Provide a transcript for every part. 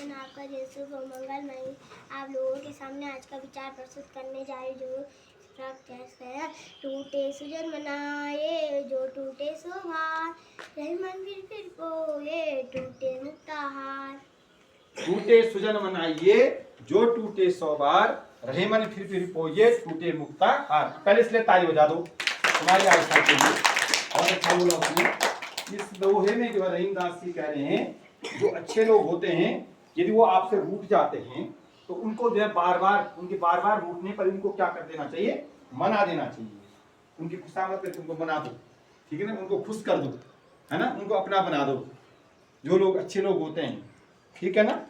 दिन आपका दिन शुभ और मंगलमय। आप लोगों के सामने आज का विचार प्रस्तुत करने जा रही जो है टूटे सुजन मनाए जो टूटे सो हार, रहे मन फिर पोए टूटे मुक्ता हार। टूटे सुजन मनाइए जो टूटे सौ बार, रहे मन फिर पोइए टूटे मुक्ता हार। पहले इसलिए ताली बजा दो तुम्हारी आस्था के लिए। और अच्छा बोला उसने। इस दोहे में जो है रहीमदास जी कह रहे हैं, जो अच्छे लोग होते हैं यदि वो आपसे रूठ जाते हैं तो उनको जो है बार बार रूठने पर उनको क्या कर देना चाहिए, मना देना चाहिए। उनकी खुशामद करके उनको मना दो, ठीक है ना, उनको खुश कर दो, है ना, उनको अपना बना दो। जो लोग अच्छे लोग होते हैं, ठीक है ना।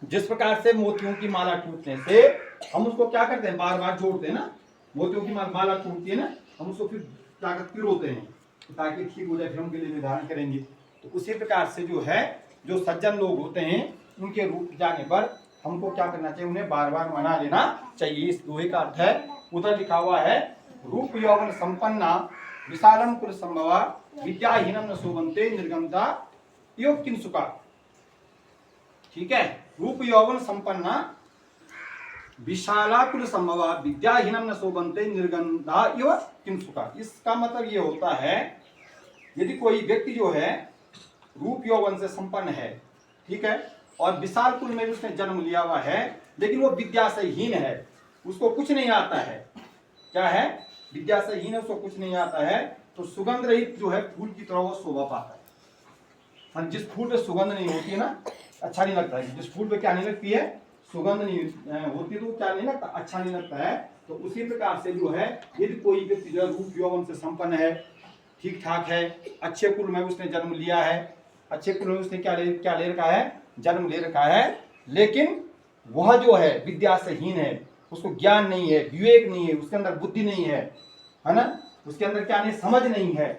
जिस प्रकार से मोतियों की माला टूटने से हम उसको क्या करते हैं, बार बार जोड़ते हैं ना। मोतियों की माला टूटती है ना, हम उसको फिर जाकर पिरोते हैं ताकि ठीक हो जाए, फिर हम गले में धारण करेंगे। तो उसी प्रकार से जो है, जो सज्जन लोग होते हैं उनके रूप जाने पर हमको क्या करना चाहिए, उन्हें बार बार मना लेना चाहिए। इस दोहे का अर्थ है, उधर लिखा हुआ है, रूप यौवन संपन्ना विशालम कुल संभवा, विद्याहीनम न शोभन्ते निर्गमता योग किंसुका। ठीक है, रूप यौवन संपन्ना विशाला कुल संभवा, विद्याहीनम न शोभन्ते निर्गंधा इव किंसुका। इसका मतलब ये होता है, यदि कोई व्यक्ति जो है रूप यौवन से संपन्न है, ठीक है, और विशाल कुल में उसने जन्म लिया हुआ है, लेकिन वो विद्या से हीन है, उसको कुछ नहीं आता है। क्या है, विद्या से हीन है, उसको कुछ नहीं आता है, तो सुगंध रहित जो है फूल की तरह वो शोभा पाता है। जिस फूल पे सुगंध नहीं होती है ना, अच्छा नहीं लगता है। जिस फूल पे क्या नहीं लगती है, सुगंध नहीं होती, तो क्या नहीं लगता, अच्छा नहीं लगता है। तो उसी प्रकार से जो है, यदि कोई व्यक्ति जो है रूप यौवन से संपन्न है, ठीक ठाक है, अच्छे कुल में उसने जन्म लिया है, अच्छे कुल में उसने क्या ले रखा है, जन्म ले रखा है, लेकिन वह जो है विद्या से हीन है, उसको ज्ञान नहीं है, विवेक नहीं है, उसके अंदर बुद्धि नहीं है ना, उसके अंदर क्या नहीं, समझ नहीं है,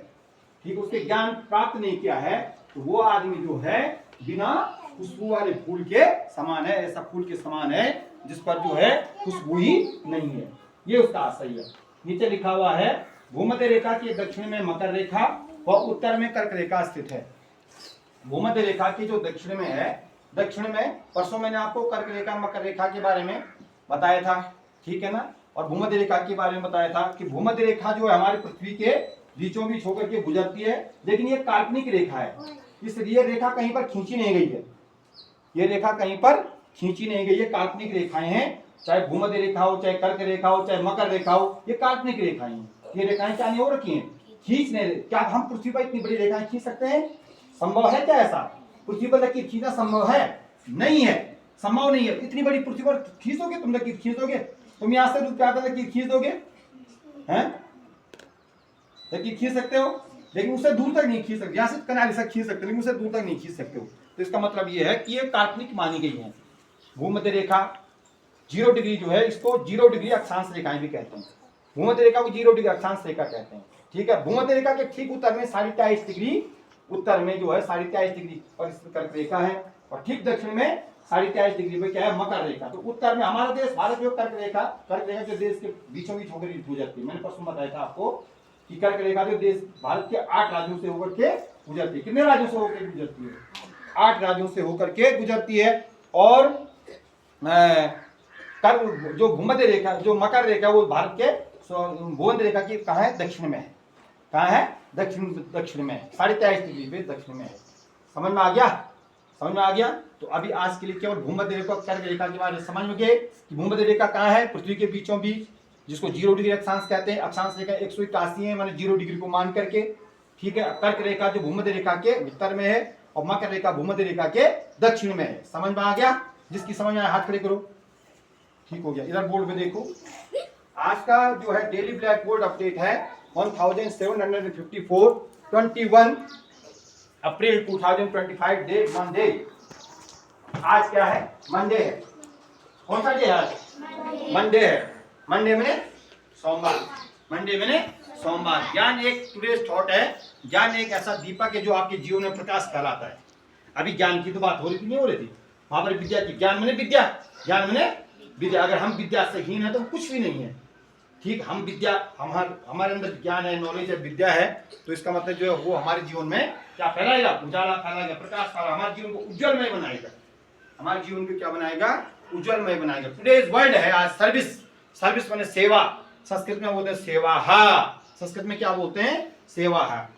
ठीक, उसके ज्ञान प्राप्त नहीं किया है, तो वो आदमी जो है बिना खुशबू वाले फूल के समान है। ऐसा फूल के समान है जिस पर जो है खुशबू ही नहीं है। ये उसका आशय है। नीचे लिखा हुआ है, भूमध्य रेखा के दक्षिण में मकर रेखा व उत्तर में कर्क रेखा स्थित है। भूमध्य रेखा की जो दक्षिण में है, दक्षिण में परसों मैंने आपको कर्क रेखा मकर रेखा के बारे में बताया था, ठीक है ना, और भूमध्य रेखा के बारे में बताया था कि भूमध्य रेखा जो है हमारी पृथ्वी के बीचों बीच होकर के गुजरती है, लेकिन ये काल्पनिक रेखा है। इसलिए रेखा कहीं पर खींची नहीं गई है, ये रेखा कहीं पर खींची नहीं गई है, काल्पनिक रेखाएं हैं। चाहे भूमध्य रेखा हो, चाहे कर्क रेखा हो, चाहे मकर रेखा हो, ये काल्पनिक रेखाएं हैं। ये रेखाएं क्या नहीं हो रखी हैं, खींचने। क्या हम पृथ्वी पर इतनी बड़ी रेखाएं खींच सकते हैं? संभव है क्या ऐसा? पृथ्वी पर लकीर खींचना संभव है? नहीं है, संभव नहीं है। इतनी बड़ी पृथ्वी पर खींचोगे तुम, लकीर खींचोगे तुम? यहां से क्या लकीर खींच दोगे हैं? लकीर खींच सकते हो, लेकिन उससे दूर तक नहीं खींच सकते। यहां से कनाली से खींच सकते, लेकिन उससे दूर तक नहीं खींच सकते हो। तो इसका मतलब यह है कि ये काल्पनिक मानी गई है। भूमध्य रेखा 0 डिग्री जो है, इसको 0 डिग्री अक्षांश रेखाएं भी कहते हैं। भूमध्य रेखा को 0 डिग्री अक्षांश रेखा कहते हैं, ठीक है। भूमध्य रेखा के ठीक उत्तर में 23.5 डिग्री, उत्तर में जो है 23.5 डिग्री पर कर्क रेखा है, और ठीक दक्षिण में 23.5 डिग्री पे क्या है, मकर रेखा। तो उत्तर में हमारा देश भारत जो कर्क रेखा जो देश के बीचों बीच होकर गुजरती है। मैंने परसों बताया था आपको कि कर्क रेखा जो देश भारत के 8 राज्यों से होकर के गुजरती है। कितने राज्यों से होकर गुजरती है? 8 राज्यों से होकर के गुजरती है। और जो भूमध्य रेखा, जो मकर रेखा, वो भारत के भूमध्य रेखा की कहाँ है, दक्षिण में है। कहाँ है? दक्षिण में, 23.5 डिग्री पे दक्षिण में है। समझ में आ गया? समझ में आ गया? तो अभी आज के लिए केवल भूमध्य रेखा, कर्क रेखा के बारे में समझ में गए कि भूमध्य रेखा कहाँ है, पृथ्वी के बीचों बीच, जिसको 0 डिग्री अक्षांश कहते हैं। अक्षांश रेखा 181 है, मैंने 0 डिग्री को मान करके, ठीक है। कर्क रेखा जो भूमध्य रेखा के उत्तर में है, और मकर रेखा भूमध्य रेखा के दक्षिण में है। समझ में आ गया? जिसकी समझ में आया हाथ खड़े करो। ठीक हो गया। इधर बोर्ड में देखो, आज का जो है डेली ब्लैक बोर्ड अपडेट है 1754, 21 अप्रैल 2025, डे मंडे। आज क्या है? मंडे है। कौन सा डे है आज? मंडे है। मंडे में सोमवार, मंडे में सोमवार। ज्ञान एक टुडेज थॉट है। ज्ञान एक ऐसा दीपक है जो आपके जीवन में प्रकाश फैलाता है। अभी ज्ञान की तो बात हो रही थी, नहीं हो रही थी? वहां पर विद्या की, ज्ञान मैंने विद्या, ज्ञान मैंने विद्या। अगर हम विद्या से हीन है तो कुछ भी नहीं है, ठीक। हम विद्या, हमारे अंदर ज्ञान है, नॉलेज है, विद्या है, तो इसका मतलब जो है वो हमारे जीवन में क्या फैलाएगा? उजाला फैलाएगा, प्रकाश फैलाएगा, हमारे जीवन को उज्जवलमय बनाएगा। हमारे जीवन को क्या बनाएगा, उज्जवलमय बनाएगा। टुडेज वर्ड है आज सर्विस, सर्विस माने सेवा, संस्कृत में बोलते हैं सेवा, संस्कृत में क्या बोलते हैं, सेवा है।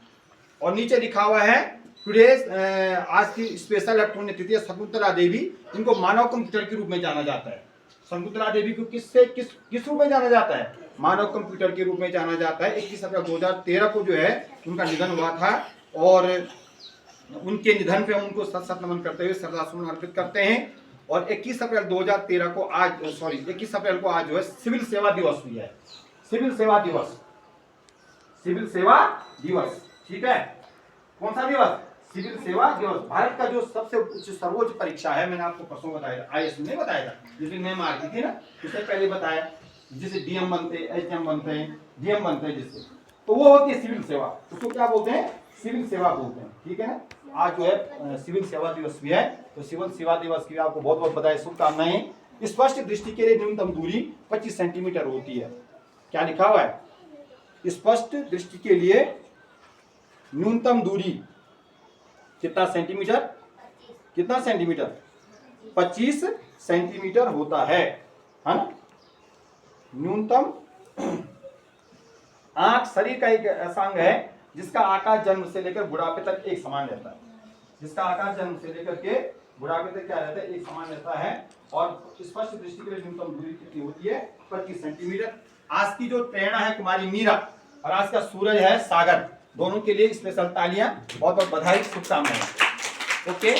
और नीचे लिखा हुआ है टुडेज, आज की स्पेशल पुण्यतिथि शकुंतला देवी, इनको मानव कंप्यूटर के रूप में जाना जाता है। शकुंतला देवी को किस रूप में जाना जाता है, मानव कंप्यूटर के रूप में जाना जाता है। 21 अप्रैल 2013 को जो है उनका निधन हुआ था और उनके निधन पे उनको सत नमन करते हुए श्रद्धासुमन अर्पित करते हैं। और 21 अप्रैल 2013 को आज 21 अप्रैल को आज जो है सिविल सेवा दिवस भी है, सिविल सेवा दिवस, सिविल सेवा दिवस, ठीक है। कौन सा दिवस, सिविल सेवा दिवस। भारत का जो सबसे उच्च सर्वोच्च परीक्षा है, मैंने आपको परसों बताया, आईएएस में बताया था, जिसमें मैं मारती थी ना, उससे पहले बताया, जिससे डीएम बनते हैं, एचएम बनते हैं, डीएम बनते हैं, जिससे तो वो होती है सिविल सेवा, उसको क्या बोलते हैं, सिविल सेवा बोलते हैं, ठीक है ना। आज जो है सिविल सेवा दिवस भी है, तो सिविल सेवा दिवस की आपको बहुत बहुत बधाई, शुभकामनाएं। स्पष्ट दृष्टि के लिए न्यूनतम दूरी 25 सेंटीमीटर होती है। क्या लिखा हुआ है, स्पष्ट दृष्टि के लिए न्यूनतम दूरी कितना सेंटीमीटर, कितना सेंटीमीटर, 25 सेंटीमीटर होता है ना। न्यूनतम आंख शरीर का एक ऐसा अंग है जिसका आकार जन्म से लेकर बुढ़ापे तक एक समान रहता है, जिसका आकार जन्म से लेकर के बुढ़ापे तक क्या रहता है, एक समान रहता है। और स्पष्ट दृष्टि के लिए न्यूनतम दूरी कितनी होती है, 25 सेंटीमीटर। आज की जो प्रेरणा है कुमारी मीरा और आज का सूरज है सागर, दोनों के लिए स्पेशल तालियां, बहुत बहुत बधाई, शुभकामनाएं। ओके।